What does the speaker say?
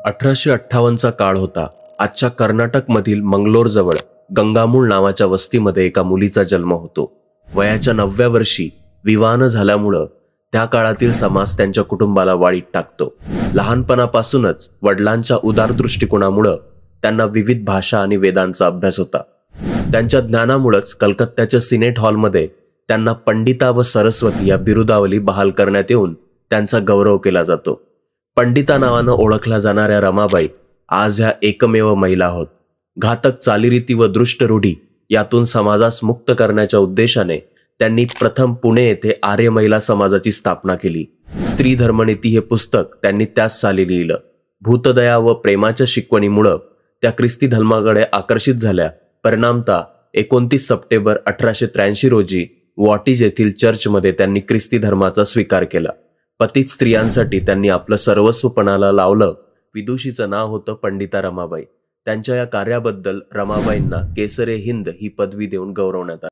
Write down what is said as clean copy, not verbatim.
1858चा काळ होता. आजच्या कर्नाटकमधील मंगलोरजवळ गंगामूळ नावाच्या वस्तीमध्ये एका मुलीचा जन्म होतो. वयाच्या 9व्या वर्षी विवाह न झाल्यामुळं त्या काळातील समाज त्यांच्या कुटुंबाला वाळीत टाकतो. लहानपणापासूनच वडिलांच्या उदार दृष्टिकोनामुळं त्यांना विविध भाषा आणि वेदांचा अभ्यास होता. त्यांच्या ज्ञानामुळंच कलकत्त्याच्या सिनेट हॉलमध्ये त्यांना पंडिता व सरस्वती या बिरुदावली बहाल करण्यात येऊन त्यांचा गौरव केला जातो. पंडिता नावानं ओळखल्या जाणाऱ्या रमाबाई आज ह्या एकमेव महिला होत. घातक चालीरीती व दृष्ट रूढी यातून समाजास मुक्त करण्याच्या उद्देशाने त्यांनी प्रथम पुणे येथे आर्य महिला समाजाची स्थापना केली. स्त्री धर्मनीती हे पुस्तक त्यांनी त्याच साली लिहिलं. भूतदया व प्रेमाच्या शिकवणीमुळं त्या ख्रिस्ती धर्माकडे आकर्षित झाल्या. परिणामतः 29 सप्टेंबर 1883 रोजी वॉटिज येथील चर्चमध्ये त्यांनी ख्रिस्ती धर्माचा स्वीकार केला. पतित स्त्रियांसाठी त्यांनी आपलं सर्वस्व पणाला लावलं. विदुषीचं नाव होतं पंडिता रमाबाई. त्यांच्या या कार्याबद्दल रमाबाईंना केसरे हिंद ही पदवी देऊन गौरवण्यात आली.